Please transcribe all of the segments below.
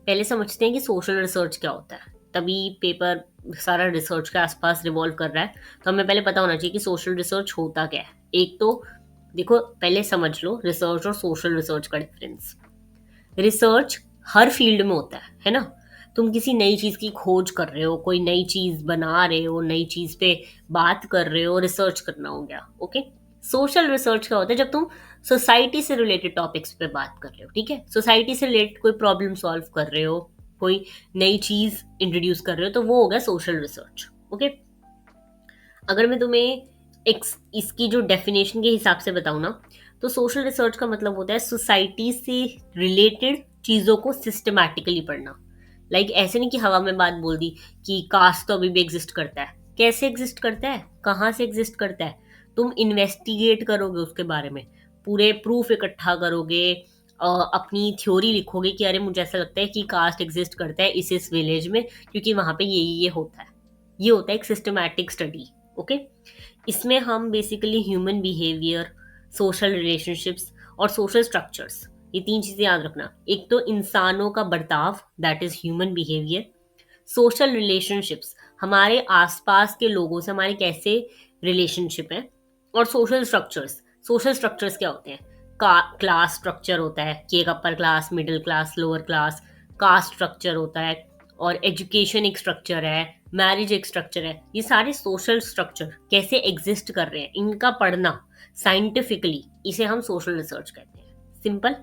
पहले समझते हैं कि सोशल रिसर्च क्या होता है, तभी पेपर सारा रिसर्च के आसपास रिवॉल्व कर रहा है। तो हमें पहले पता होना चाहिए कि सोशल रिसर्च होता क्या है। एक तो देखो, पहले समझ लो रिसर्च और सोशल रिसर्च का डिफरेंस। रिसर्च हर फील्ड में होता है ना। तुम किसी नई चीज की खोज कर रहे हो, कोई नई चीज बना रहे हो, नई चीज पे बात कर रहे हो, रिसर्च करना हो गया। ओके। सोशल रिसर्च क्या होता है? जब तुम सोसाइटी से रिलेटेड टॉपिक्स पे बात कर रहे हो, ठीक है, सोसाइटी से रिलेटेड कोई प्रॉब्लम सॉल्व कर रहे हो, कोई नई चीज इंट्रोड्यूस कर रहे हो, तो वो हो गया सोशल रिसर्च। ओके। अगर मैं तुम्हें एक इसकी जो डेफिनेशन के हिसाब से बताऊं ना, तो सोशल रिसर्च का मतलब होता है सोसाइटी से रिलेटेड चीजों को सिस्टमैटिकली पढ़ना। लाइक ऐसे नहीं कि हवा में बात बोल दी कि कास्ट तो अभी भी एग्जिस्ट करता है। कैसे एग्जिस्ट करता है, कहाँ से एग्जिस्ट करता है, तुम इन्वेस्टिगेट करोगे उसके बारे में, पूरे प्रूफ इकट्ठा करोगे, अपनी थ्योरी लिखोगे कि अरे मुझे ऐसा लगता है कि कास्ट एग्जिस्ट करता है इस विलेज में, क्योंकि वहां पे ये होता है। ये होता है एक सिस्टमैटिक स्टडी। ओके। इसमें हम basically human behaviour, social relationships और सोशल स्ट्रक्चर्स, ये तीन चीजें याद रखना। एक तो इंसानों का बर्ताव, that is human behaviour. Social relationships, हमारे आसपास के लोगों से हमारे कैसे रिलेशनशिप है। और सोशल स्ट्रक्चर्स, सोशल स्ट्रक्चर्स क्या होते हैं? क्लास स्ट्रक्चर होता है कि एक upper class, middle class, lower class. Caste structure होता है, और एजुकेशन एक स्ट्रक्चर है, मैरिज एक स्ट्रक्चर है। ये सारे सोशल स्ट्रक्चर कैसे एग्जिस्ट कर रहे हैं, इनका पढ़ना साइंटिफिकली, इसे हम सोशल रिसर्च कहते हैं। सिंपल।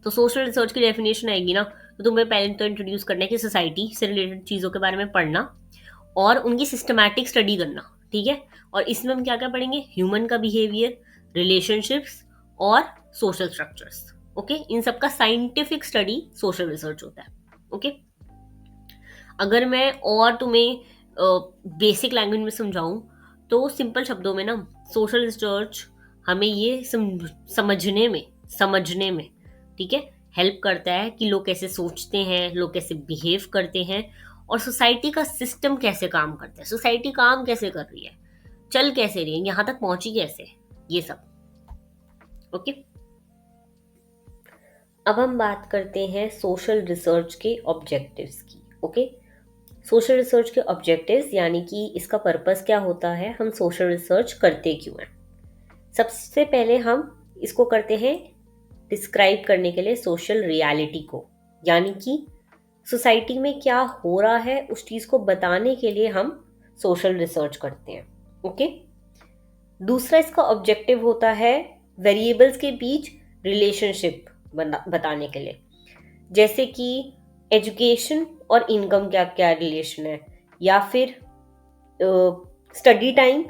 तो सोशल रिसर्च की डेफिनेशन आएगी ना, तो तुम्हें पहले तो इंट्रोड्यूस करना है कि सोसाइटी से रिलेटेड चीज़ों के बारे में पढ़ना और उनकी सिस्टमैटिक स्टडी करना। ठीक है। और इसमें हम क्या क्या पढ़ेंगे? ह्यूमन का बिहेवियर, रिलेशनशिप्स और सोशल स्ट्रक्चर्स। ओके। इन सब का साइंटिफिक स्टडी सोशल रिसर्च होता है। ओके। अगर मैं और तुम्हें बेसिक लैंग्वेज में समझाऊं, तो सिंपल शब्दों में ना, सोशल रिसर्च हमें ये समझने में, ठीक है, हेल्प करता है कि लोग कैसे सोचते हैं, लोग कैसे बिहेव करते हैं, और सोसाइटी का सिस्टम कैसे काम करता है, सोसाइटी काम कैसे कर रही है, चल कैसे रही है, यहाँ तक पहुंची कैसे, ये सब। ओके। अब हम बात करते हैं सोशल रिसर्च के ऑब्जेक्टिव्स की। ओके। सोशल रिसर्च के ऑब्जेक्टिव्स यानी कि इसका पर्पस क्या होता है, हम सोशल रिसर्च करते क्यों हैं। सबसे पहले हम इसको करते हैं डिस्क्राइब करने के लिए सोशल रियलिटी को, यानी कि सोसाइटी में क्या हो रहा है उस चीज़ को बताने के लिए हम सोशल रिसर्च करते हैं। ओके। दूसरा इसका ऑब्जेक्टिव होता है वेरिएबल्स के बीच रिलेशनशिप बताने के लिए, जैसे कि एजुकेशन और इनकम क्या क्या रिलेशन है, या फिर study time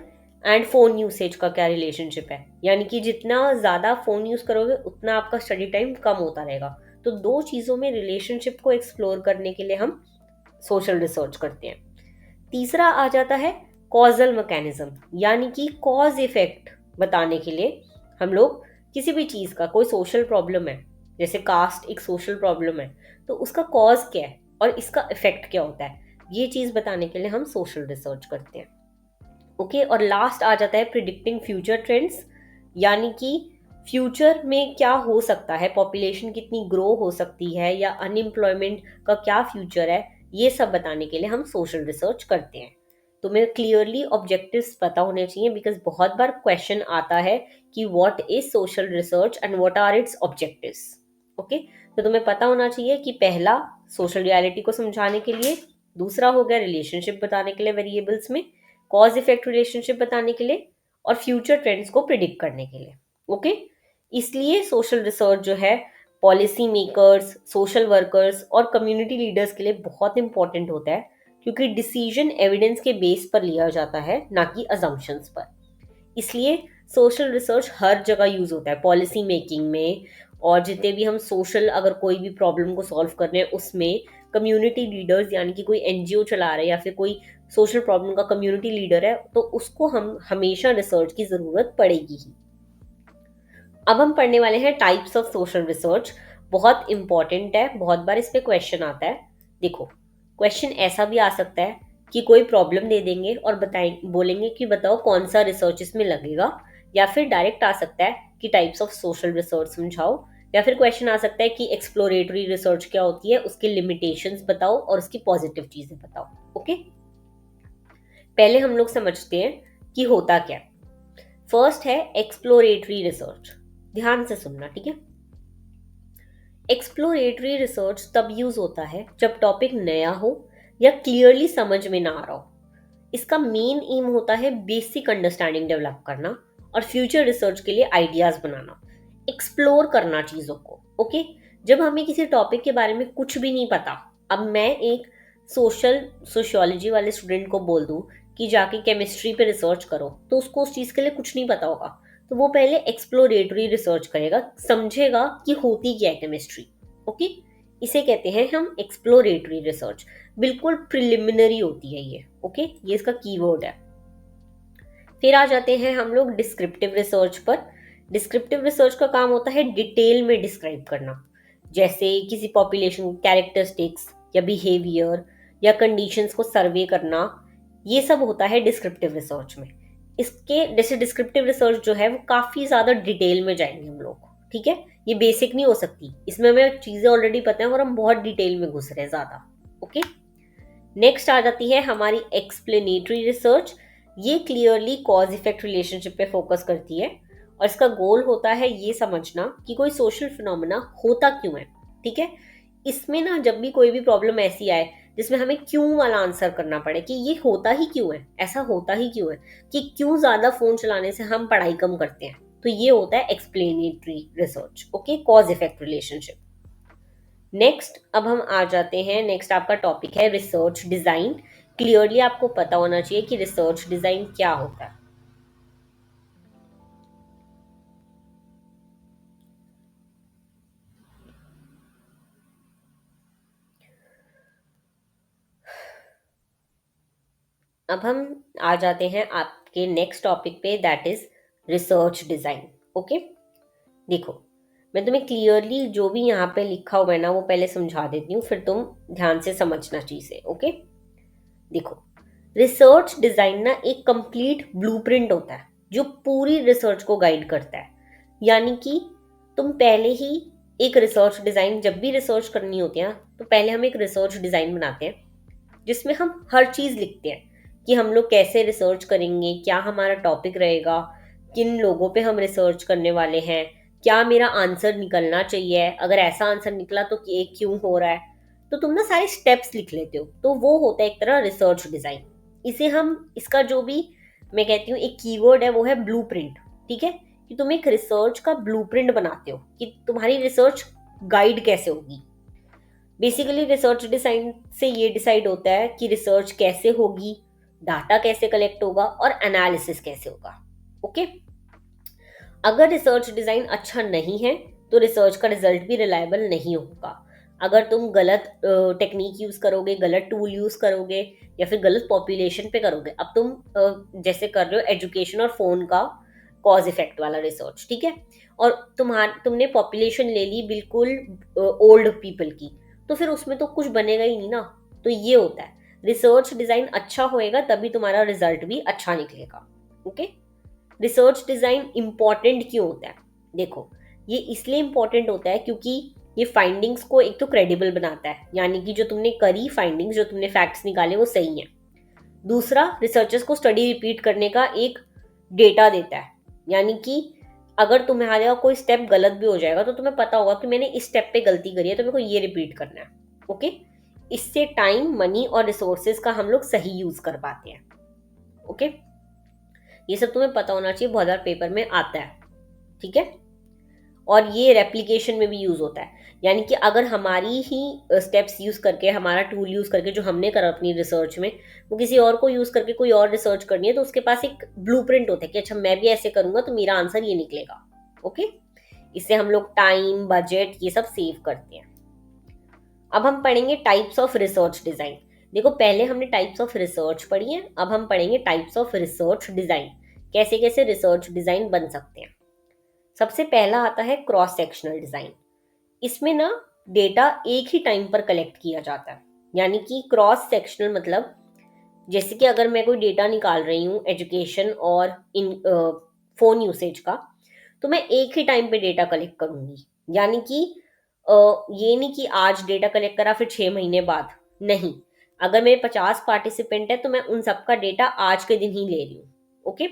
and phone usage का क्या रिलेशनशिप है, यानी कि जितना ज़्यादा फ़ोन यूज़ करोगे उतना आपका स्टडी टाइम कम होता रहेगा। तो दो चीज़ों में रिलेशनशिप को एक्सप्लोर करने के लिए हम सोशल रिसर्च करते हैं। तीसरा आ जाता है कॉजल मैकेनिज्म, यानी कि कॉज इफेक्ट बताने के लिए हम लोग किसी भी चीज़ का, कोई सोशल प्रॉब्लम है, जैसे कास्ट एक सोशल प्रॉब्लम है, तो उसका कॉज क्या है और इसका इफेक्ट क्या होता है, ये चीज़ बताने के लिए हम सोशल रिसर्च करते हैं। ओके। और लास्ट आ जाता है प्रिडिक्टिंग फ्यूचर ट्रेंड्स, यानी कि फ्यूचर में क्या हो सकता है, पॉपुलेशन कितनी ग्रो हो सकती है, या अनएम्प्लॉयमेंट का क्या फ्यूचर है, ये सब बताने के लिए हम सोशल रिसर्च करते हैं। तुम्हें क्लियरली ऑब्जेक्टिव्स पता होने चाहिए, बिकॉज बहुत बार क्वेश्चन आता है कि what is social research and what are its objectives. Okay. तो तुम्हें पता होना चाहिए कि पहला सोशल रियलिटी को समझाने के लिए, दूसरा हो गया रिलेशनशिप बताने के लिए वेरिएबल्स में, कॉज इफेक्ट रिलेशनशिप बताने के लिए, और फ्यूचर ट्रेंड्स को प्रिडिक्ट करने के लिए। ओके। इसलिए सोशल रिसर्च जो है पॉलिसी मेकर्स, सोशल वर्कर्स और कम्युनिटी लीडर्स के लिए बहुत इंपॉर्टेंट होता है, क्योंकि डिसीजन एविडेंस के बेस पर लिया जाता है, ना कि अजम्पशंस पर। इसलिए सोशल रिसर्च हर जगह यूज होता है, पॉलिसी मेकिंग में, और जितने भी हम सोशल, अगर कोई भी प्रॉब्लम को सॉल्व कर रहे हैं उसमें, कम्युनिटी लीडर्स, यानी कि कोई एनजीओ चला रहे हैं या फिर कोई सोशल प्रॉब्लम का कम्युनिटी लीडर है, तो उसको हम हमेशा रिसर्च की जरूरत पड़ेगी ही। अब हम पढ़ने वाले हैं टाइप्स ऑफ सोशल रिसर्च। बहुत इंपॉर्टेंट है, बहुत बार इस पे क्वेश्चन आता है। देखो, क्वेश्चन ऐसा भी आ सकता है कि कोई प्रॉब्लम दे देंगे और बोलेंगे कि बताओ कौन सा रिसर्च इसमें लगेगा, या फिर डायरेक्ट आ सकता है कि टाइप्स ऑफ सोशल रिसर्च समझाओ, या फिर क्वेश्चन आ सकता है कि एक्सप्लोरेटरी रिसर्च क्या होती है, उसके लिमिटेशंस बताओ और उसकी पॉजिटिव चीजें बताओ। ओके, पहले हम लोग समझते हैं कि होता क्या है। फर्स्ट है एक्सप्लोरेटरी रिसर्च। ध्यान से सुनना, ठीक है। एक्सप्लोरेटरी रिसर्च तब यूज होता है जब टॉपिक नया हो या क्लियरली समझ में ना आ रहा हो। इसका मेन एम होता है बेसिक अंडरस्टैंडिंग डेवलप करना और फ्यूचर रिसर्च के लिए आइडियाज बनाना, एक्सप्लोर करना चीजों को। ओके, जब हमें किसी टॉपिक के बारे में कुछ भी नहीं पता, अब मैं एक सोशियोलॉजी वाले स्टूडेंट को बोल दूं कि जाके केमिस्ट्री पे रिसर्च करो, तो उसको उस चीज के लिए कुछ नहीं पता होगा, तो वो पहले एक्सप्लोरेटरी रिसर्च करेगा, समझेगा कि होती क्या है केमिस्ट्री। ओके, इसे कहते हैं हम एक्सप्लोरेटरी रिसर्च। बिल्कुल प्रिलिमिनरी होती है ये। ओके, ये इसका कीवर्ड है। फिर आ जाते हैं हम लोग डिस्क्रिप्टिव रिसर्च पर। डिस्क्रिप्टिव रिसर्च का काम होता है डिटेल में डिस्क्राइब करना, जैसे किसी पॉपुलेशन कैरेक्टरिस्टिक्स या बिहेवियर या कंडीशंस को सर्वे करना। ये सब होता है डिस्क्रिप्टिव रिसर्च में। इसके जैसे डिस्क्रिप्टिव रिसर्च जो है वो काफी ज्यादा डिटेल में जाएंगे हम लोग, ठीक है। ये बेसिक नहीं हो सकती, इसमें हमें चीजें ऑलरेडी पता है और हम बहुत डिटेल में घुस रहे हैं ज्यादा। ओके, नेक्स्ट आ जाती है हमारी एक्सप्लेनेटरी रिसर्च। ये क्लियरली कॉज इफेक्ट रिलेशनशिप पे फोकस करती है और इसका गोल होता है ये समझना कि कोई सोशल फिनोमेना होता क्यों है, ठीक है। इसमें ना जब भी कोई भी प्रॉब्लम ऐसी आए जिसमें हमें क्यों वाला आंसर करना पड़े कि ये होता ही क्यों है, ऐसा होता ही क्यों है, कि क्यों ज्यादा फोन चलाने से हम पढ़ाई कम करते हैं, तो ये होता है explanatory research. Okay, cause effect relationship. Next अब हम आ जाते हैं, नेक्स्ट आपका टॉपिक है रिसर्च डिजाइन। क्लियरली आपको पता होना चाहिए कि रिसर्च डिजाइन क्या होता है। अब हम आ जाते हैं आपके नेक्स्ट टॉपिक पे, that is research design. Okay, देखो मैं तुम्हें क्लियरली जो भी यहाँ पे लिखा हुआ है ना वो पहले समझा देती हूँ, फिर तुम ध्यान से समझना चीजें। ओके, देखो रिसर्च डिजाइन ना एक कंप्लीट ब्लूप्रिंट होता है जो पूरी रिसर्च को गाइड करता है। यानी कि तुम पहले ही एक रिसर्च डिजाइन, जब भी रिसर्च करनी होती है तो पहले हम एक रिसर्च डिजाइन बनाते हैं जिसमें हम हर चीज लिखते हैं कि हम लोग कैसे रिसर्च करेंगे, क्या हमारा टॉपिक रहेगा, किन लोगों पे हम रिसर्च करने वाले हैं, क्या मेरा आंसर निकलना चाहिए, अगर ऐसा आंसर निकला तो ये क्यों हो रहा है। तो तुम ना सारे स्टेप्स लिख लेते हो, तो वो होता है एक तरह रिसर्च डिजाइन। इसे हम, इसका जो भी मैं कहती हूँ एक कीवर्ड है वो है ब्लूप्रिंट, ठीक है। कि तुम एक रिसर्च का ब्लूप्रिंट बनाते हो कि तुम्हारी रिसर्च गाइड कैसे होगी। बेसिकली रिसर्च डिजाइन से ये डिसाइड होता है कि रिसर्च कैसे होगी, डाटा कैसे कलेक्ट होगा और एनालिसिस कैसे होगा। ओके, अगर रिसर्च डिजाइन अच्छा नहीं है तो रिसर्च का रिजल्ट भी रिलायबल नहीं होगा। अगर तुम गलत टेक्निक यूज करोगे, गलत टूल यूज करोगे या फिर गलत पॉपुलेशन पे करोगे, अब तुम जैसे कर रहे हो एजुकेशन और फोन का कॉज इफेक्ट वाला रिसर्च, ठीक है, और तुमने पॉपुलेशन ले ली बिल्कुल ओल्ड पीपल की, तो फिर उसमें तो कुछ बनेगा ही नहीं ना। तो ये होता है, रिसर्च डिजाइन अच्छा होएगा तभी तुम्हारा रिजल्ट भी अच्छा निकलेगा। ओके, रिसर्च डिजाइन इंपॉर्टेंट क्यों होता है? देखो ये इसलिए इंपॉर्टेंट होता है क्योंकि ये फाइंडिंग्स को एक तो क्रेडिबल बनाता है, यानी कि जो तुमने करी फाइंडिंग्स, जो तुमने फैक्ट्स निकाले वो सही हैं। दूसरा, रिसर्चर्स को स्टडी रिपीट करने का एक डेटा देता है, यानी कि अगर तुम्हारा कोई स्टेप गलत भी हो जाएगा तो तुम्हें पता होगा कि मैंने इस स्टेप पे गलती करी है तो मेरे को ये रिपीट करना है। ओके, इससे टाइम, मनी और रिसोर्सेज का हम लोग सही यूज कर पाते हैं। ओके, ये सब तुम्हें पता होना चाहिए, बहुत बार पेपर में आता है, ठीक है। और ये रेप्लिकेशन में भी यूज होता है, यानी कि अगर हमारी ही स्टेप्स यूज करके, हमारा टूल यूज करके जो हमने करा अपनी रिसर्च में, वो किसी और को यूज करके कोई और रिसर्च करनी है तो उसके पास एक ब्लूप्रिंट होता है कि अच्छा मैं भी ऐसे करूंगा तो मेरा आंसर ये निकलेगा। ओके, इससे हम लोग टाइम, बजट ये सब सेव करते हैं। अब हम पढ़ेंगे टाइप्स ऑफ रिसर्च डिजाइन। देखो पहले हमने टाइप्स ऑफ रिसर्च पढ़ी है, अब हम पढ़ेंगे टाइप्स ऑफ रिसर्च डिजाइन, कैसे कैसे रिसर्च डिजाइन बन सकते हैं। सबसे पहला आता है क्रॉस सेक्शनल डिजाइन। इसमें ना डेटा एक ही टाइम पर कलेक्ट किया जाता है, यानी कि क्रॉस सेक्शनल मतलब जैसे कि अगर मैं कोई डेटा निकाल रही हूँ एजुकेशन और इन फोन यूसेज का, तो मैं एक ही टाइम पे डेटा कलेक्ट करूंगी, यानी कि ये नहीं कि आज डेटा कलेक्ट करा फिर 6 महीने बाद, नहीं। अगर मेरे 50 पार्टिसिपेंट है तो मैं उन सबका डेटा आज के दिन ही ले रही हूँ। ओके,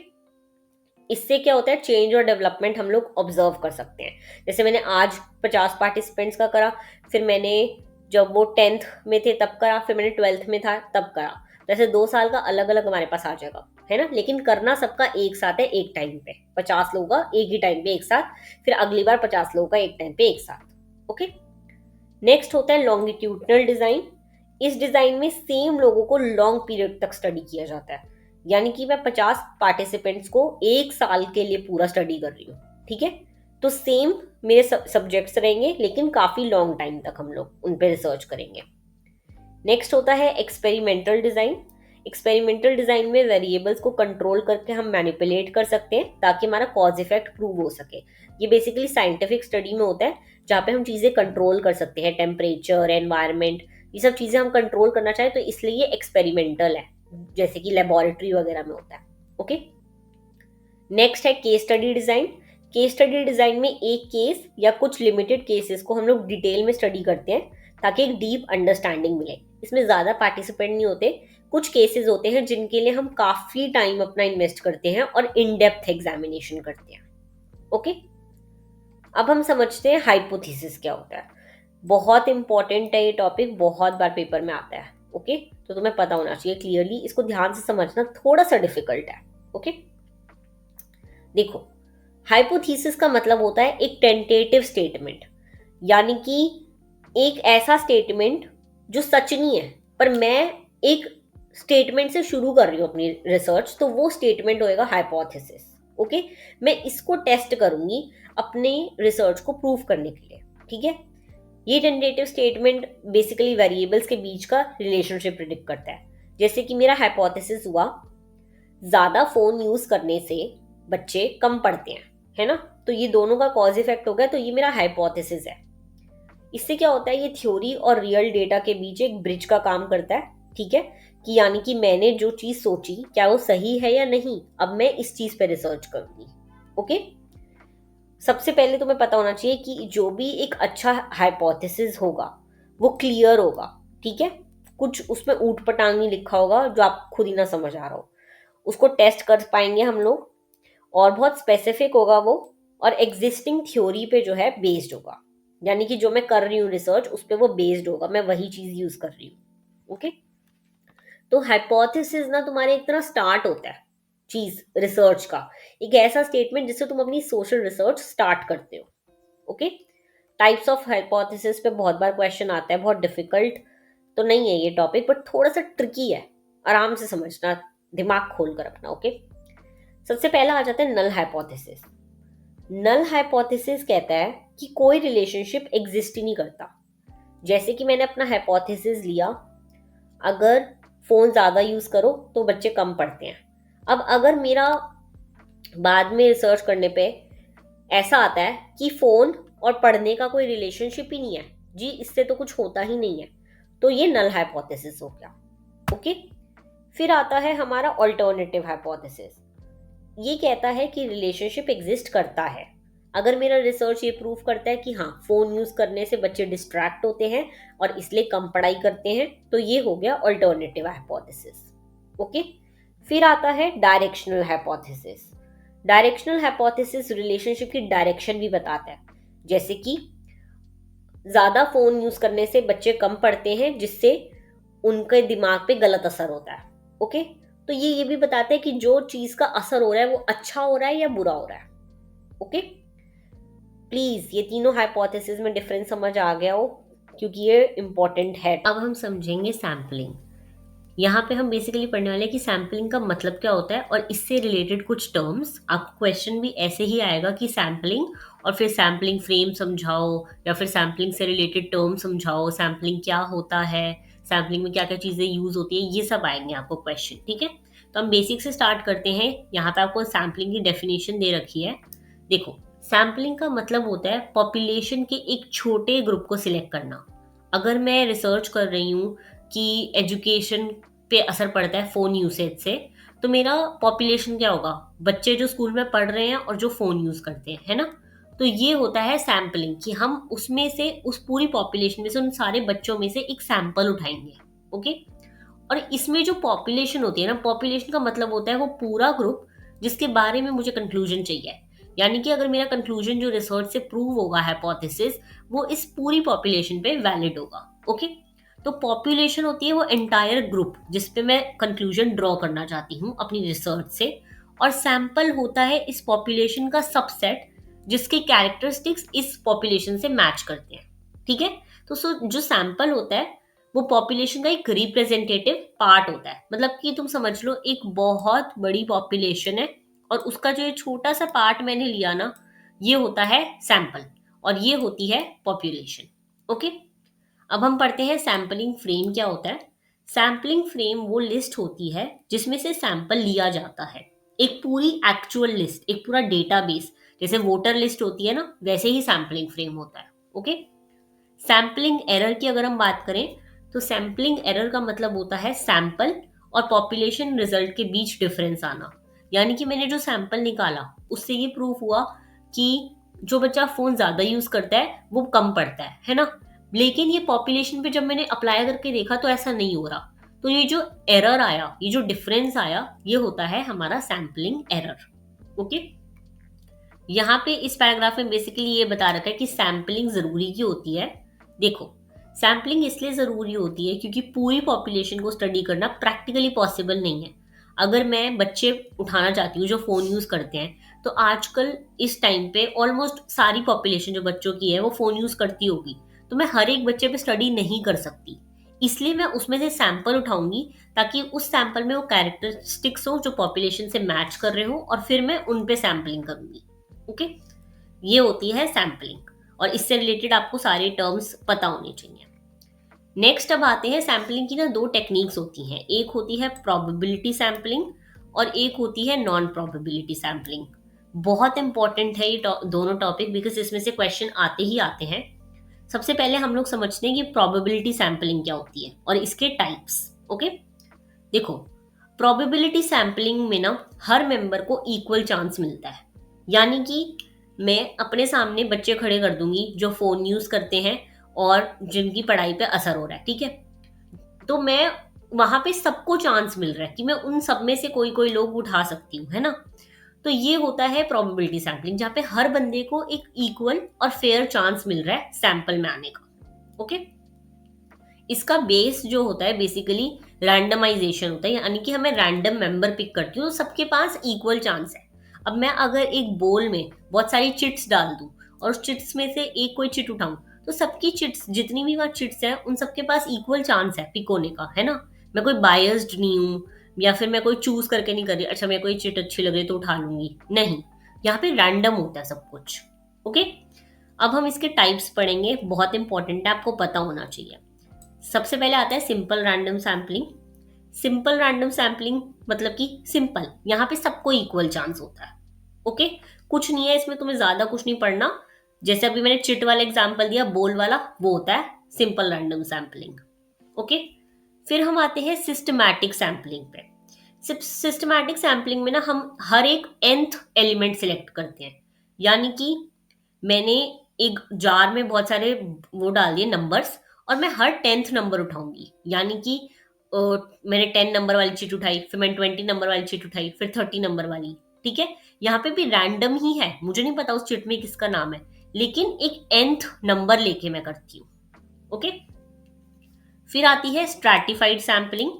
इससे क्या होता है, चेंज और डेवलपमेंट हम लोग ऑब्जर्व कर सकते हैं। जैसे मैंने आज 50 पार्टिसिपेंट्स का करा, फिर मैंने जब वो 10th में थे तब करा, फिर मैंने 12th में था तब करा। जैसे 2 साल का अलग अलग हमारे पास आ जाएगा, है ना, लेकिन करना सबका एक साथ है, एक टाइम पे 50 लोगों का एक ही टाइम पे एक साथ, फिर अगली बार 50 लोगों का एक टाइम पे एक साथ। ओके, नेक्स्ट होता है लॉन्गिट्यूडनल डिजाइन। इस डिजाइन में सेम लोगों को लॉन्ग पीरियड तक स्टडी किया जाता है, यानी कि मैं 50 पार्टिसिपेंट्स को एक साल के लिए पूरा स्टडी कर रही हूँ। ठीक है, तो सेम मेरे सब्जेक्ट्स रहेंगे, लेकिन काफी लॉन्ग टाइम तक हम लोग उन पे रिसर्च करेंगे। नेक्स्ट होता है एक्सपेरिमेंटल डिजाइन। एक्सपेरिमेंटल डिजाइन में वेरिएबल्स को कंट्रोल करके हम मैनिपुलेट कर सकते हैं ताकि हमारा कॉज इफेक्ट प्रूव हो सके। ये बेसिकली साइंटिफिक स्टडी में होता है, जहाँ पे हम चीजें कंट्रोल कर सकते हैं, टेम्परेचर, एनवायरनमेंट, ये सब चीजें हम कंट्रोल करना चाहें तो इसलिए ये एक्सपेरिमेंटल है, जैसे कि लेबोरेटरी वगैरह में होता है। ओके, नेक्स्ट है case study design. Case study design में एक केस या कुछ लिमिटेड केसेस को हम लोग डिटेल में स्टडी करते हैं ताकि एक डीप अंडरस्टैंडिंग मिले। इसमें ज्यादा पार्टिसिपेंट नहीं होते, कुछ केसेस होते हैं जिनके लिए हम काफी टाइम अपना इन्वेस्ट करते हैं और इन डेप्थ एग्जामिनेशन करते हैं। ओके, अब हम समझते हैं हाइपोथेसिस क्या होता है। बहुत इंपॉर्टेंट है ये टॉपिक, बहुत बार पेपर में आता है। ओके, तो तुम्हें पता होना चाहिए क्लियरली, इसको ध्यान से समझना थोड़ा सा डिफिकल्ट है। ओके, देखो, हाइपोथेसिस का मतलब होता है एक टेंटेटिव स्टेटमेंट, यानी कि एक ऐसा स्टेटमेंट जो सच नहीं है, पर मैं एक स्टेटमेंट से शुरू कर रही हूँ अपनी रिसर्च, तो वो स्टेटमेंट होएगा हाइपोथेसिस। ओके, मैं इसको टेस्ट करूंगी अपने रिसर्च को प्रूव करने के लिए। ठीक है, ये टेंटेटिव स्टेटमेंट बेसिकली वेरिएबल्स के बीच का रिलेशनशिप प्रिडिक्ट करता है। जैसे कि मेरा हाइपोथेसिस हुआ, ज्यादा फोन यूज करने से बच्चे कम पढ़ते हैं, है ना, तो ये दोनों का कॉज इफेक्ट हो गया, तो ये मेरा हाइपोथेसिस है। इससे क्या होता है, ये थ्योरी और रियल डेटा के बीच एक ब्रिज का काम करता है। ठीक है, कि यानी कि मैंने जो चीज सोची क्या वो सही है या नहीं, अब मैं इस चीज पे रिसर्च करूंगी। ओके, सबसे पहले तुम्हें पता होना चाहिए कि जो भी एक अच्छा हाइपोथेसिस होगा वो क्लियर होगा। ठीक है, कुछ उसमें ऊट पटांग नहीं लिखा होगा जो आप खुद ही ना समझ आ रहा हो, उसको टेस्ट कर पाएंगे हम लोग, और बहुत स्पेसिफिक होगा वो, और एग्जिस्टिंग थ्योरी पे जो है बेस्ड होगा, यानी कि जो मैं कर रही हूँ रिसर्च उस पर वो बेस्ड होगा, मैं वही चीज यूज कर रही हूँ। ओके, तो हाइपोथेसिस ना तुम्हारे एक तरह स्टार्ट होता है चीज रिसर्च का, एक ऐसा स्टेटमेंट जिससे तुम अपनी सोशल रिसर्च स्टार्ट करते हो। ओके, टाइप्स ऑफ हाइपोथेसिस पे बहुत बार क्वेश्चन आता है, बहुत डिफिकल्ट तो नहीं है ये टॉपिक, बट थोड़ा सा ट्रिकी है, आराम से समझना, दिमाग खोल कर अपना। ओके, सबसे पहला आ जाता है नल हाइपोथेसिस। नल हाइपोथेसिस कहता है कि कोई रिलेशनशिप एग्जिस्ट ही नहीं करता। जैसे कि मैंने अपना हाइपोथेसिस लिया, अगर फोन ज्यादा यूज करो तो बच्चे कम पढ़ते हैं। अब अगर मेरा बाद में रिसर्च करने पे ऐसा आता है कि फोन और पढ़ने का कोई रिलेशनशिप ही नहीं है जी, इससे तो कुछ होता ही नहीं है, तो ये नल हाइपोथेसिस हो गया। ओके, फिर आता है हमारा ऑल्टरनेटिव हाइपोथेसिस। ये कहता है कि रिलेशनशिप एग्जिस्ट करता है। अगर मेरा रिसर्च ये प्रूव करता है कि हाँ, फोन यूज करने से बच्चे डिस्ट्रैक्ट होते हैं और इसलिए कम पढ़ाई करते हैं, तो ये हो गया ऑल्टरनेटिव हाइपोथेसिस। ओके, फिर आता है directional hypothesis. Directional hypothesis relationship की डायरेक्शन भी बताता है, जैसे कि ज्यादा फोन यूज करने से बच्चे कम पढ़ते हैं, जिससे उनके दिमाग पे गलत असर होता है। ओके, तो ये भी बताते हैं कि जो चीज का असर हो रहा है वो अच्छा हो रहा है या बुरा हो रहा है। ओके, प्लीज ये तीनों हाइपोथेसिस में डिफरेंस समझ आ गया हो, क्योंकि ये इंपॉर्टेंट है। अब हम समझेंगे सैम्पलिंग। यहाँ पे हम बेसिकली पढ़ने वाले हैं कि सैम्पलिंग का मतलब क्या होता है, और इससे रिलेटेड कुछ टर्म्स। आपको क्वेश्चन भी ऐसे ही आएगा कि सैम्पलिंग, और फिर सैम्पलिंग फ्रेम समझाओ, या फिर सैम्पलिंग से रिलेटेड टर्म समझाओ, सैम्पलिंग क्या होता है, सैम्पलिंग में क्या क्या चीज़ें यूज होती है, ये सब आएंगे आपको क्वेश्चन। ठीक है, तो हम बेसिक से स्टार्ट करते हैं। यहाँ पे आपको सैम्पलिंग की डेफिनेशन दे रखी है। देखो, सैम्पलिंग का मतलब होता है पॉपुलेशन के एक छोटे ग्रुप को सिलेक्ट करना। अगर मैं रिसर्च कर रही हूँ कि एजुकेशन पे असर पड़ता है फ़ोन यूसेज से, तो मेरा पॉपुलेशन क्या होगा, बच्चे जो स्कूल में पढ़ रहे हैं और जो फ़ोन यूज़ करते हैं, है ना। तो ये होता है सैम्पलिंग, कि हम उसमें से, उस पूरी पॉपुलेशन में से, उन सारे बच्चों में से एक सैंपल उठाएंगे। ओके। और इसमें जो पॉपुलेशन होती है ना, पॉपुलेशन का मतलब होता है वो पूरा ग्रुप जिसके बारे में मुझे कंक्लूजन चाहिए। यानी कि अगर मेरा कंक्लूजन जो रिसर्च से प्रूव होगा, हाइपोथेसिस, वो इस पूरी पॉपुलेशन पे वैलिड होगा। ओके। तो पॉपुलेशन होती है वो एंटायर ग्रुप जिस पे मैं कंक्लूजन ड्रॉ करना चाहती हूँ अपनी रिसर्च से। और सैंपल होता है इस पॉपुलेशन का सबसेट जिसके कैरेक्टरिस्टिक्स इस पॉपुलेशन से मैच करते हैं। ठीक है। तो जो सैंपल होता है वो पॉपुलेशन का एक रिप्रेजेंटेटिव पार्ट होता है। मतलब कि तुम समझ लो एक बहुत बड़ी पॉपुलेशन है और उसका जो ये छोटा सा पार्ट मैंने लिया ना, ये होता है सैंपल, और ये होती है पॉपुलेशन। ओके। अब हम पढ़ते हैं सैंपलिंग फ्रेम क्या होता है। सैंपलिंग फ्रेम वो लिस्ट होती है जिसमें से सैंपल लिया जाता है। एक पूरी एक्चुअल लिस्ट, एक पूरा डेटाबेस, जैसे वोटर लिस्ट होती है ना, वैसे ही सैंपलिंग फ्रेम होता है। ओके। सैंपलिंग एरर की अगर हम बात करें तो सैंपलिंग एरर का मतलब होता है सैंपल और पॉपुलेशन रिजल्ट के बीच डिफरेंस आना। यानी कि मैंने जो सैंपल निकाला उससे ये प्रूफ हुआ कि जो बच्चा फोन ज्यादा यूज करता है वो कम पढ़ता है ना। लेकिन ये पॉपुलेशन पे जब मैंने अप्लाई करके देखा तो ऐसा नहीं हो रहा। तो ये जो एरर आया, ये जो डिफरेंस आया, ये होता है हमारा सैंपलिंग एरर। ओके। यहाँ पे इस पैराग्राफ में बेसिकली ये बता रखा है कि सैंपलिंग जरूरी क्यों होती है। देखो, सैंपलिंग इसलिए ज़रूरी होती है क्योंकि पूरी पॉपुलेशन को स्टडी करना प्रैक्टिकली पॉसिबल नहीं है। अगर मैं बच्चे उठाना चाहती हूँ जो फ़ोन यूज़ करते हैं, तो आजकल इस टाइम पे ऑलमोस्ट सारी पॉपुलेशन जो बच्चों की है वो फ़ोन यूज़ करती होगी। तो मैं हर एक बच्चे पे स्टडी नहीं कर सकती, इसलिए मैं उसमें से सैंपल उठाऊंगी ताकि उस सैंपल में वो कैरेक्टरिस्टिक्स हो जो पॉपुलेशन से मैच कर रहे हो, और फिर मैं उन पे सैंपलिंग करूंगी। ओके। ये होती है सैंपलिंग, और इससे रिलेटेड आपको सारे टर्म्स पता होने चाहिए। नेक्स्ट अब आते हैं, सैंपलिंग की ना दो टेक्निक्स होती हैं। एक होती है प्रोबेबिलिटी सैंपलिंग और एक होती है नॉन प्रोबेबिलिटी सैंपलिंग। बहुत इंपॉर्टेंट है ये दोनों टॉपिक, बिकॉज इसमें से क्वेश्चन आते ही आते हैं। सबसे पहले हम लोग समझते हैं कि प्रोबेबिलिटी सैंपलिंग क्या होती है और इसके टाइप्स। ओके। देखो, प्रोबेबिलिटी सैंपलिंग में ना हर मेंबर को इक्वल चांस मिलता है। यानी कि मैं अपने सामने बच्चे खड़े कर दूंगी जो फोन यूज करते हैं और जिनकी पढ़ाई पे असर हो रहा है। ठीक है। तो मैं वहां पे सबको चांस मिल रहा है कि मैं उन सब में से कोई कोई लोग उठा सकती हूँ, है ना। तो ये होता है प्रोबेबिलिटी सैंपलिंग, जहाँ पे हर बंदे को एक इक्वल और फेयर चांस मिल रहा है सैंपल में आने का। ओके। इसका बेस जो होता है बेसिकली रैंडमाइजेशन होता है, यानी कि हमें रैंडम मेंबर पिक करती हूँ तो सबके पास इक्वल चांस है। अब मैं अगर एक बोल में बहुत सारी चिट्स डाल दूं और उस चिट्स में से एक कोई चिट उठाऊं, तो सबकी चिट्स, जितनी भी वहाँ चिट्स हैं, उन सबके पास इक्वल चांस है पिक होने का, है ना। मैं कोई बायस्ड नहीं हूँ, या फिर मैं कोई चूज करके नहीं कर रही, अच्छा मैं कोई चिट अच्छी लग रही तो उठा लूंगी, नहीं। यहाँ पे रैंडम होता है सब कुछ। ओके। अब हम इसके टाइप्स पढ़ेंगे, बहुत इंपॉर्टेंट है, आपको पता होना चाहिए। सबसे पहले आता है simple random sampling. Simple random sampling मतलब कि सिंपल, यहाँ पे सबको इक्वल चांस होता है। ओके। कुछ नहीं है इसमें, तुम्हें ज्यादा कुछ नहीं पढ़ना। जैसे अभी मैंने चिट वाला एग्जांपल दिया, बोल वाला, वो होता है सिंपल रैंडम सैम्पलिंग। ओके। फिर हम आते हैं सिस्टमैटिक सैम्पलिंग पे। सिस्टमैटिक सैम्पलिंग में ना हम हर एक nth एलिमेंट सिलेक्ट करते हैं। यानी कि मैंने एक जार में बहुत सारे वो डाल दिए नंबर्स, और मैं हर 10th नंबर उठाऊंगी। यानी कि मैंने 10 नंबर वाली चिट उठाई, फिर मैंने 20 नंबर वाली चिट उठाई, फिर 30 नंबर वाली। ठीक है। यहाँ पे भी रैंडम ही है, मुझे नहीं पता उस चिट में किसका नाम है, लेकिन एक nth नंबर लेके मैं करती हूँ। ओके। फिर आती है स्ट्रैटिफाइड सैम्पलिंग।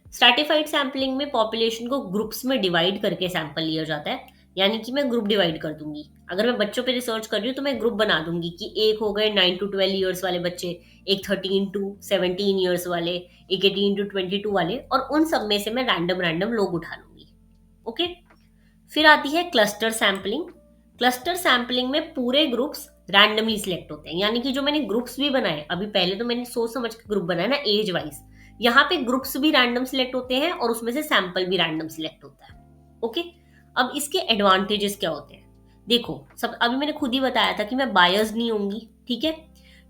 स्ट्रैटिफाइड सैम्पलिंग में पॉपुलेशन को ग्रुप्स में डिवाइड करके सैंपल लिया जाता है। यानी कि मैं ग्रुप डिवाइड कर दूंगी। अगर मैं बच्चों पे रिसर्च कर रही हूँ तो मैं ग्रुप बना दूंगी कि एक हो गए 9 to 12 ईयर्स वाले बच्चे, एक 13 to 17 ईयर्स वाले, एक 18 to 22 वाले, और उन सब में से मैं रैंडम रैंडम लोग उठा लूंगी। ओके। फिर आती है क्लस्टर सैम्पलिंग। क्लस्टर सैम्पलिंग में पूरे ग्रुप्स रैंडमली सिलेक्ट होते हैं। यानी कि जो मैंने ग्रुप्स भी बनाए, अभी पहले तो मैंने सोच समझ के ग्रुप बनाया ना एज वाइज, यहाँ पे ग्रुप्स भी रैंडम सिलेक्ट होते हैं और उसमें से सैंपल भी रैंडम सिलेक्ट होता है। ओके। अब इसके एडवांटेजेस क्या होते हैं, देखो, सब अभी मैंने खुद ही बताया था कि मैं बायस नहीं होंगी। ठीक है।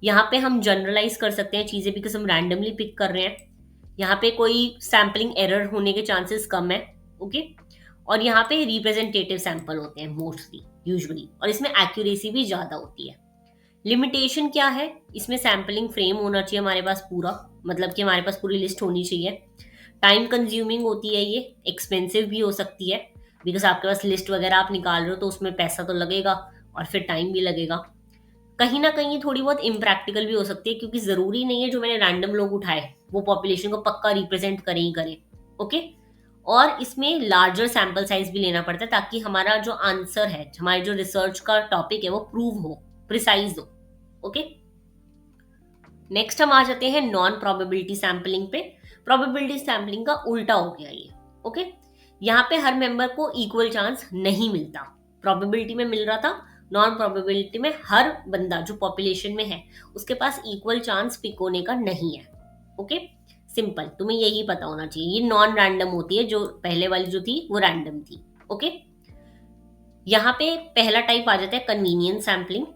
यहाँ पे हम जनरलाइज कर सकते हैं चीजें बिकॉज हम रैंडमली पिक कर रहे हैं। यहाँ पे कोई सैम्पलिंग एरर होने के चांसेस कम है। ओके। और यहाँ पे रिप्रेजेंटेटिव सैंपल होते हैं मोस्टली, यूजुअली, और इसमें एक्यूरेसी भी ज़्यादा होती है। लिमिटेशन क्या है, इसमें सैम्पलिंग फ्रेम होना चाहिए हमारे पास पूरा, मतलब कि हमारे पास पूरी लिस्ट होनी चाहिए। टाइम कंज्यूमिंग होती है, ये एक्सपेंसिव भी हो सकती है, बिकॉज आपके पास लिस्ट वगैरह आप निकाल रहे हो तो उसमें पैसा तो लगेगा और फिर टाइम भी लगेगा। कहीं ना कहीं थोड़ी बहुत इम्प्रैक्टिकल भी हो सकती है, क्योंकि ज़रूरी नहीं है जो मैंने रैंडम लोग उठाए वो पॉपुलेशन को पक्का रिप्रेजेंट करें ही करें। ओके, और इसमें लार्जर सैम्पल साइज भी लेना पड़ता है ताकि हमारा जो आंसर है, हमारे जो रिसर्च का टॉपिक है वो प्रूव हो, प्रिसाइज हो। ओके, नेक्स्ट हम आ जाते हैं नॉन प्रोबेबिलिटी सैम्पलिंग पे। प्रोबेबिलिटी सैम्पलिंग का उल्टा हो गया ये। ओके, यहाँ पे हर मेंबर को इक्वल चांस नहीं मिलता, प्रोबेबिलिटी में मिल रहा था, नॉन प्रोबेबिलिटी में हर बंदा जो पॉपुलेशन में है उसके पास इक्वल चांस पिक होने का नहीं है। ओके, सिंपल, तुम्हें यही पता होना चाहिए। ये नॉन रैंडम होती है, जो पहले वाली जो थी वो रैंडम थी। ओके, यहाँ पे पहला टाइप आ जाता है कन्वीनियंस सैम्पलिंग।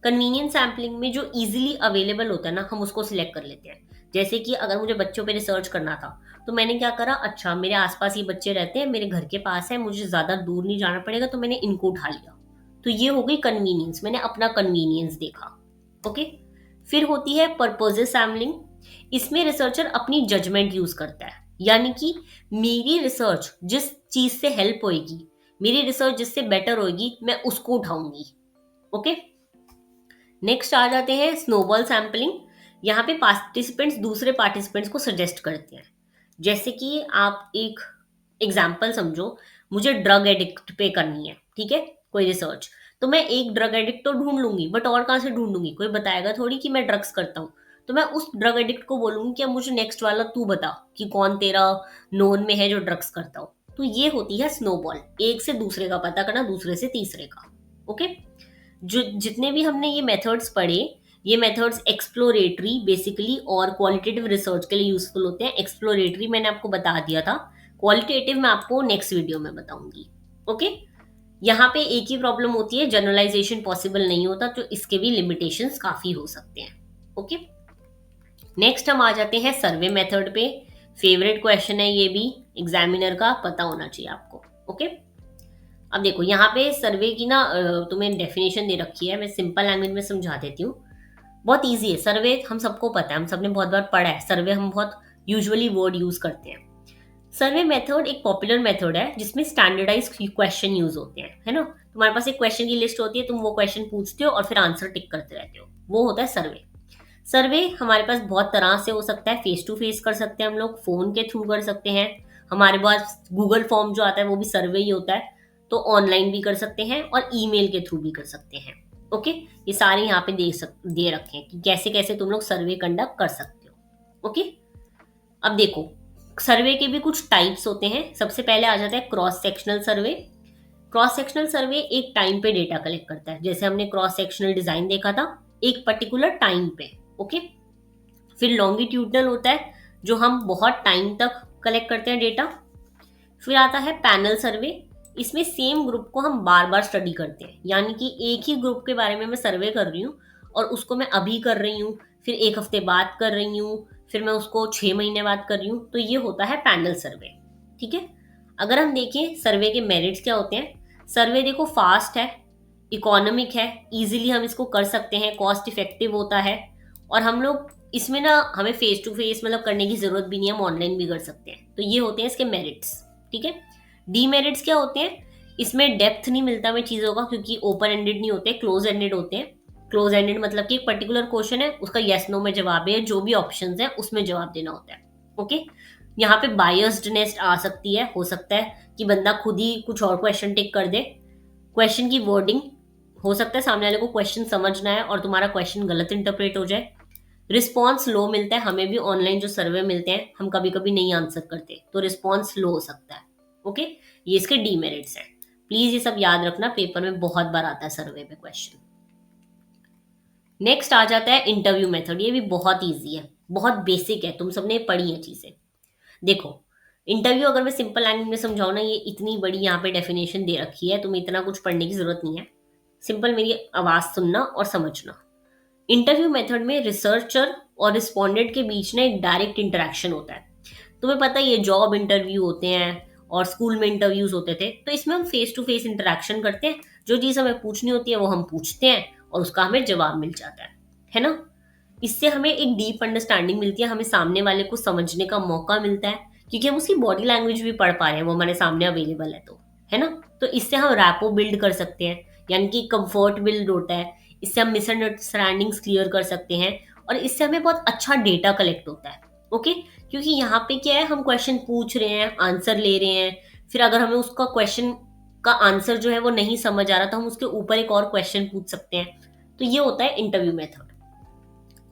कन्वीनियंस सैम्पलिंग में जो इजीली अवेलेबल होता है ना, हम उसको सिलेक्ट कर लेते हैं। जैसे कि अगर मुझे बच्चों पे रिसर्च करना था तो मैंने क्या करा, अच्छा मेरे आसपास ये बच्चे रहते हैं, मेरे घर के पास है, मुझे ज़्यादा दूर नहीं जाना पड़ेगा, तो मैंने इनको उठा लिया। तो ये हो गई कन्वीनियंस, मैंने अपना कन्वीनियंस देखा। ओके, फिर होती है पर्पजेस सैम्पलिंग। इसमें रिसर्चर अपनी जजमेंट यूज करता है, यानी कि मेरी रिसर्च जिस चीज से हेल्प होएगी, मेरी रिसर्च जिससे बेटर होएगी, मैं उसको उठाऊंगी। ओके, नेक्स्ट आ जाते हैं स्नोबॉल सैम्पलिंग। यहाँ पे पार्टिसिपेंट्स दूसरे पार्टिसिपेंट्स को सजेस्ट करते हैं। जैसे कि आप एक एग्जाम्पल समझो, मुझे ड्रग एडिक्ट पे करनी है, ठीक है, कोई रिसर्च, तो मैं एक ड्रग एडिक्ट तो ढूंढ लूंगी, बट और कहाँ से ढूंढूंगी, कोई बताएगा थोड़ी कि मैं ड्रग्स करता हूँ। तो मैं उस ड्रग एडिक्ट को बोलूंगी कि अब मुझे नेक्स्ट वाला तू बता कि कौन तेरा नोन में है जो ड्रग्स करता हो। तो ये होती है स्नोबॉल, एक से दूसरे का पता करना, दूसरे से तीसरे का। ओके, जो जितने भी हमने ये मेथड्स पढ़े, ये मेथड्स एक्सप्लोरेटरी बेसिकली और क्वालिटेटिव रिसर्च के लिए यूजफुल होते हैं। एक्सप्लोरेटरी मैंने आपको बता दिया था, क्वालिटेटिव मैं आपको नेक्स्ट वीडियो में बताऊंगी। ओके, यहाँ पे एक ही प्रॉब्लम होती है, जनरलाइजेशन पॉसिबल नहीं होता, तो इसके भी लिमिटेशंस काफी हो सकते हैं। ओके, नेक्स्ट हम आ जाते हैं सर्वे मेथड पे। फेवरेट क्वेश्चन है ये भी, एग्जामिनर का पता होना चाहिए आपको। ओके, अब देखो यहाँ पे सर्वे की ना तुम्हें डेफिनेशन दे रखी है, मैं सिंपल लैंग्वेज में समझा देती हूँ। बहुत इजी है सर्वे, हम सबको पता है, हम सबने बहुत बार पढ़ा है सर्वे, हम बहुत यूजुअली वर्ड यूज करते हैं। सर्वे मेथड एक पॉपुलर मेथड है जिसमें स्टैंडर्डाइज क्वेश्चन यूज होते हैं, है ना। तुम्हारे पास एक क्वेश्चन की लिस्ट होती है, तुम वो क्वेश्चन पूछते हो और फिर आंसर टिक करते रहते हो, वो होता है सर्वे। सर्वे हमारे पास बहुत तरह से हो सकता है, फेस टू फेस कर सकते हैं हम लोग, फोन के थ्रू कर सकते हैं, हमारे पास गूगल फॉर्म जो आता है वो भी सर्वे ही होता है, तो ऑनलाइन भी कर सकते हैं और ईमेल के थ्रू भी कर सकते हैं। ओके, ये सारे यहाँ पे दे रखे हैं कि कैसे कैसे तुम लोग सर्वे कंडक्ट कर सकते हो। ओके, अब देखो सर्वे के भी कुछ टाइप्स होते हैं। सबसे पहले आ जाता है क्रॉस सेक्शनल सर्वे। क्रॉस सेक्शनल सर्वे एक टाइम पे डेटा कलेक्ट करता है, जैसे हमने क्रॉस सेक्शनल डिजाइन देखा था, एक पर्टिकुलर टाइम पे। ओके, फिर लॉन्गिट्यूडनल होता है जो हम बहुत टाइम तक कलेक्ट करते हैं डेटा। फिर आता है पैनल सर्वे, इसमें सेम ग्रुप को हम बार बार स्टडी करते हैं, यानी कि एक ही ग्रुप के बारे में मैं सर्वे कर रही हूँ और उसको मैं अभी कर रही हूँ, फिर एक हफ्ते बाद कर रही हूँ, फिर मैं उसको 6 महीने बाद कर रही हूँ, तो ये होता है पैनल सर्वे। ठीक है, अगर हम देखें सर्वे के मेरिट्स क्या होते हैं, सर्वे देखो फास्ट है, इकोनॉमिक है, इजीली हम इसको कर सकते हैं, कॉस्ट इफेक्टिव होता है, और हम लोग इसमें ना हमें फेस टू फेस मतलब करने की जरूरत भी नहीं है, हम ऑनलाइन भी कर सकते हैं। तो ये होते हैं इसके मेरिट्स। ठीक है, डीमेरिट्स क्या होते हैं, इसमें डेप्थ नहीं मिलता हमें चीज़ों का, क्योंकि ओपन एंडेड नहीं होते, क्लोज एंडेड होते हैं। क्लोज एंडेड मतलब कि एक पर्टिकुलर क्वेश्चन है, उसका येस नो में जवाब है, जो भी ऑप्शंस है उसमें जवाब देना होता है। ओके, यहाँ पे बायस्डनेस आ सकती है, हो सकता है कि बंदा खुद ही कुछ और क्वेश्चन टिक कर दे। क्वेश्चन की वर्डिंग, हो सकता है सामने वाले को क्वेश्चन समझना है और तुम्हारा क्वेश्चन गलत इंटरप्रेट हो जाए। रिस्पॉन्स लो मिलता है, हमें भी ऑनलाइन जो सर्वे मिलते हैं हम कभी कभी नहीं आंसर करते, तो रिस्पॉन्स लो हो सकता है। ओके, ये इसके डीमेरिट्स हैं, प्लीज ये सब याद रखना, पेपर में बहुत बार आता है सर्वे पे क्वेश्चन। नेक्स्ट आ जाता है इंटरव्यू मेथड, ये भी बहुत ईजी है, बहुत बेसिक है, तुम सबने पढ़ी है चीजें। देखो इंटरव्यू अगर मैं सिंपल लैंग्वेज में समझाऊं ना, ये इतनी बड़ी यहाँ पे डेफिनेशन दे रखी है, तुम्हें इतना कुछ पढ़ने की जरूरत नहीं है, सिंपल मेरी आवाज सुनना और समझना। इंटरव्यू मेथड में रिसर्चर और रिस्पोंडेंट के बीच ना एक डायरेक्ट इंटरेक्शन होता है। तुम्हें पता है ये जॉब इंटरव्यू होते हैं और स्कूल में इंटरव्यूज होते थे, तो इसमें हम फेस टू फेस इंटरेक्शन करते हैं, जो चीज़ हमें पूछनी होती है वो हम पूछते हैं और उसका हमें जवाब मिल जाता है ना। इससे हमें एक डीप अंडरस्टैंडिंग मिलती है, हमें सामने वाले को समझने का मौका मिलता है, क्योंकि हम उसकी बॉडी लैंग्वेज भी पढ़ पा रहे हैं, वो हमारे सामने अवेलेबल है तो, है ना। तो इससे हम रैपो बिल्ड कर सकते हैं, यानी कि कंफर्ट बिल्ड होता है। इससे हम मिसअंडरस्टैंडिंग्स क्लियर कर सकते हैं और इससे हमें बहुत अच्छा डेटा कलेक्ट होता है। ओके, क्योंकि यहाँ पे क्या है, हम क्वेश्चन पूछ रहे हैं, आंसर ले रहे हैं, फिर अगर हमें उसका क्वेश्चन का आंसर जो है वो नहीं समझ आ रहा तो हम उसके ऊपर एक और क्वेश्चन पूछ सकते हैं। तो ये होता है इंटरव्यू मेथड।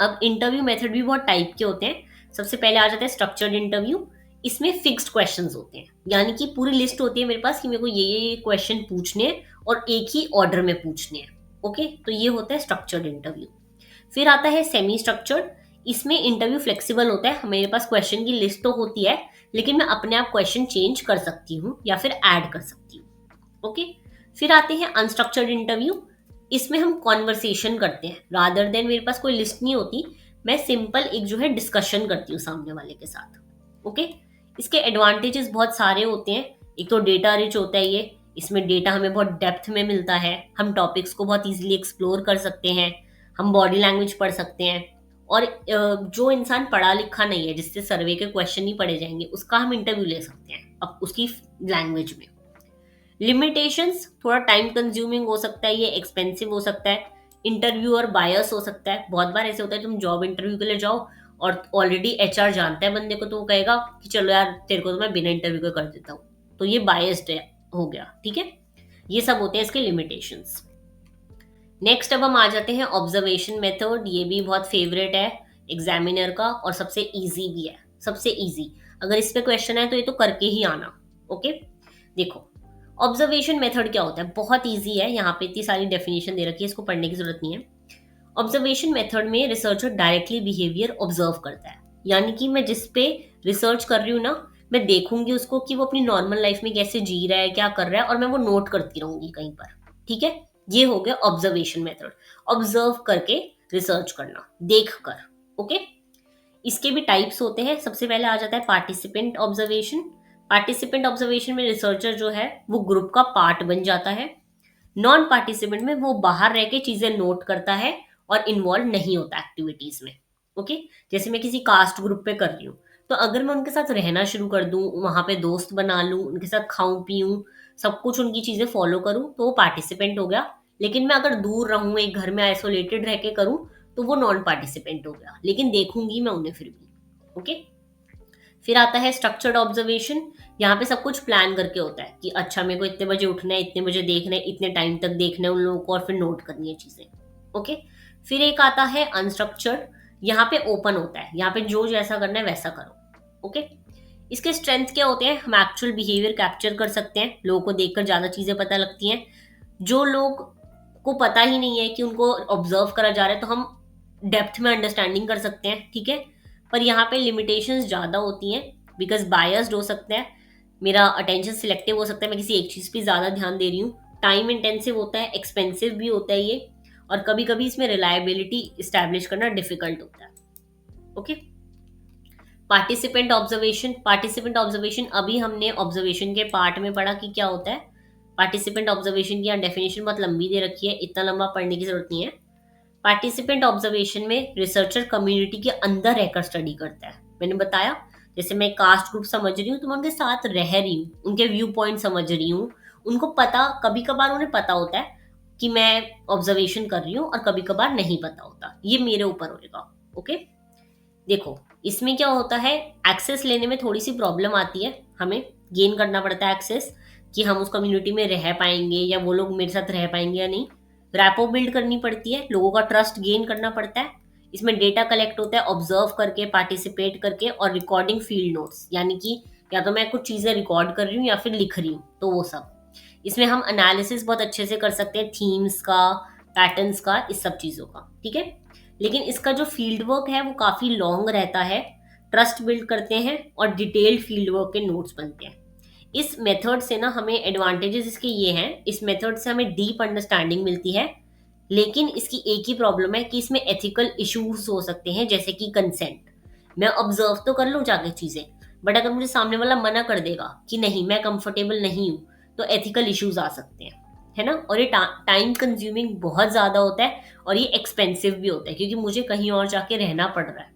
अब इंटरव्यू मेथड भी बहुत टाइप के होते हैं। सबसे पहले आ जाता है स्ट्रक्चर्ड इंटरव्यू। इसमें फिक्स्ड क्वेश्चंस होते हैं, यानी कि पूरी लिस्ट होती है मेरे पास कि मेरे को ये क्वेश्चन पूछने हैं और एक ही ऑर्डर में पूछने हैं। ओके, तो ये होता है स्ट्रक्चर्ड इंटरव्यू। फिर आता है सेमी स्ट्रक्चर्ड। इसमें इंटरव्यू फ्लेक्सिबल होता है, मेरे पास क्वेश्चन की लिस्ट तो होती है लेकिन मैं अपने आप क्वेश्चन चेंज कर सकती हूँ या फिर ऐड कर सकती हूँ। ओके, फिर आते हैं अनस्ट्रक्चर्ड इंटरव्यू। इसमें हम कॉन्वर्सेशन करते हैं, रादर देन मेरे पास कोई लिस्ट नहीं होती, मैं सिंपल एक जो है डिस्कशन करती हूँ सामने वाले के साथ। ओके, इसके एडवांटेजेस बहुत सारे होते हैं। एक तो डेटा रिच होता है ये, इसमें डेटा हमें बहुत डेप्थ में मिलता है, हम टॉपिक्स को बहुत इजीली एक्सप्लोर कर सकते हैं, हम बॉडी लैंग्वेज पढ़ सकते हैं। और जो इंसान पढ़ा लिखा नहीं है, जिससे सर्वे के क्वेश्चन नहीं पढ़े जाएंगे, उसका हम इंटरव्यू ले सकते हैं अब उसकी लैंग्वेज में। लिमिटेशंस, थोड़ा टाइम कंज्यूमिंग हो सकता है, ये एक्सपेंसिव हो सकता है, इंटरव्यू और बायस हो सकता है। बहुत बार ऐसे होता है तुम जॉब इंटरव्यू के लिए जाओ और ऑलरेडी एचआर जानता है बंदे को, तो वो कहेगा कि चलो यार तेरे को तो मैं बिना इंटरव्यू के कर देता हूँ, तो ये बायस्ड हो गया। ठीक है, ये सब होते हैं इसके लिमिटेशंस। नेक्स्ट अब हम आ जाते हैं ऑब्जर्वेशन मेथड। ये भी बहुत फेवरेट है एग्जामिनर का और सबसे इजी भी है, सबसे इजी। अगर इस पे क्वेश्चन है तो ये तो करके ही आना। ओके, देखो ऑब्जर्वेशन मेथड क्या होता है, बहुत इजी है, यहाँ पे इतनी सारी डेफिनेशन दे रखी है, इसको पढ़ने की जरूरत नहीं है। ऑब्जर्वेशन मेथड में रिसर्चर डायरेक्टली बिहेवियर ऑब्जर्व करता है, यानी कि मैं जिस पे रिसर्च कर रही हूँ ना, मैं देखूंगी उसको कि वो अपनी नॉर्मल लाइफ में कैसे जी रहा है, क्या कर रहा है, और मैं वो नोट करती रहूंगी कहीं पर। ठीक है, ये हो गया ऑब्जर्वेशन मेथड, ऑब्जर्व करके रिसर्च करना, देख कर। ओके, इसके भी टाइप्स होते हैं। सबसे पहले आ जाता है पार्टिसिपेंट ऑब्जर्वेशन। पार्टिसिपेंट ऑब्जर्वेशन में रिसर्चर जो है वो ग्रुप का पार्ट बन जाता है। नॉन पार्टिसिपेंट में वो बाहर रह के चीजें नोट करता है और इन्वॉल्व नहीं होता एक्टिविटीज में। ओके, जैसे मैं किसी कास्ट ग्रुप पे कर रही हूँ, तो अगर मैं उनके साथ रहना शुरू कर दूं, वहां पे दोस्त बना लूं, उनके साथ खाऊं पीऊं, सब कुछ उनकी चीजें फॉलो करूं, तो वो पार्टिसिपेंट हो गया। लेकिन मैं अगर दूर रहूं, एक घर में आइसोलेटेड रह के करूं, तो वो नॉन पार्टिसिपेंट हो गया, लेकिन देखूंगी मैं उन्हें फिर भी। ओके, फिर आता है स्ट्रक्चर्ड ऑब्जर्वेशन। यहाँ पे सब कुछ प्लान करके होता है कि अच्छा मेरे को इतने बजे उठना है, इतने बजे देखना है, इतने टाइम तक देखना है उन लोगों को, और फिर नोट करनी है चीजें। ओके, फिर एक आता है अनस्ट्रक्चर्ड। यहाँ पे ओपन होता है, यहाँ पे जो जैसा करना है वैसा करो। ओके, इसके स्ट्रेंथ क्या होते हैं, हम एक्चुअल बिहेवियर कैप्चर कर सकते हैं, लोगों को देखकर ज्यादा चीजें पता लगती हैं। जो लोग को पता ही नहीं है कि उनको ऑब्जर्व करा जा रहा है, तो हम डेप्थ में अंडरस्टैंडिंग कर सकते हैं। ठीक है, पर यहाँ पे लिमिटेशंस ज़्यादा होती हैं, बिकॉज बायस्ड हो सकता है, मेरा अटेंशन सिलेक्टिव हो सकता है, मैं किसी एक चीज़ पे ज़्यादा ध्यान दे रही हूँ। टाइम इंटेंसिव होता है, एक्सपेंसिव भी होता है ये, और कभी कभी इसमें रिलायबिलिटी इस्टेब्लिश करना डिफिकल्ट होता है। Okay, participant observation. Participant observation अभी हमने ऑब्जर्वेशन के पार्ट में पढ़ा कि क्या होता है। पार्टिसिपेंट ऑब्जर्वेशन की यहाँ डेफिनेशन बहुत लंबी दे रखी है, इतना लंबा पढ़ने की जरूरत नहीं है। पार्टिसिपेंट ऑब्जर्वेशन में रिसर्चर कम्युनिटी के अंदर रहकर स्टडी करता है। मैंने बताया जैसे मैं कास्ट ग्रुप समझ रही हूँ तो मैं उनके साथ रह रही हूँ, उनके व्यू पॉइंट समझ रही हूँ, उनको पता, कभी कभार उन्हें पता होता है कि मैं ऑब्जर्वेशन कर रही हूँ और कभी कभार नहीं पता होता, ये मेरे ऊपर होएगा। ओके, देखो इसमें क्या होता है, एक्सेस लेने में थोड़ी सी प्रॉब्लम आती है, हमें गेन करना पड़ता है एक्सेस, कि हम उस कम्युनिटी में रह पाएंगे या वो लोग मेरे साथ रह पाएंगे या नहीं। रैपो बिल्ड करनी पड़ती है, लोगों का ट्रस्ट गेन करना पड़ता है। इसमें डेटा कलेक्ट होता है ऑब्जर्व करके, पार्टिसिपेट करके, और रिकॉर्डिंग फील्ड नोट्स, यानी कि या तो मैं कुछ चीजें रिकॉर्ड कर रही हूँ या फिर लिख रही हूँ, तो वो सब। इसमें हम एनालिसिस बहुत अच्छे से कर सकते हैं, थीम्स का, पैटर्न्स का, इस सब चीजों का। ठीक है, लेकिन इसका जो फील्ड वर्क है वो काफी लॉन्ग रहता है, ट्रस्ट बिल्ड करते हैं और डिटेल्ड फील्ड वर्क के नोट्स बनते हैं। इस मेथड से ना हमें एडवांटेजेस इसके ये हैं, इस मेथड से हमें डीप अंडरस्टैंडिंग मिलती है, लेकिन इसकी एक ही प्रॉब्लम है कि इसमें एथिकल इश्यूज हो सकते हैं, जैसे कि कंसेंट। मैं ऑब्जर्व तो कर लूँ जाके चीजें, बट अगर मुझे सामने वाला मना कर देगा कि नहीं मैं कंफर्टेबल नहीं हूँ, तो एथिकल इश्यूज आ सकते हैं। है ना, और ये टाइम कंज्यूमिंग बहुत ज़्यादा होता है और ये एक्सपेंसिव भी होता है क्योंकि मुझे कहीं और जाके रहना पड़ रहा है।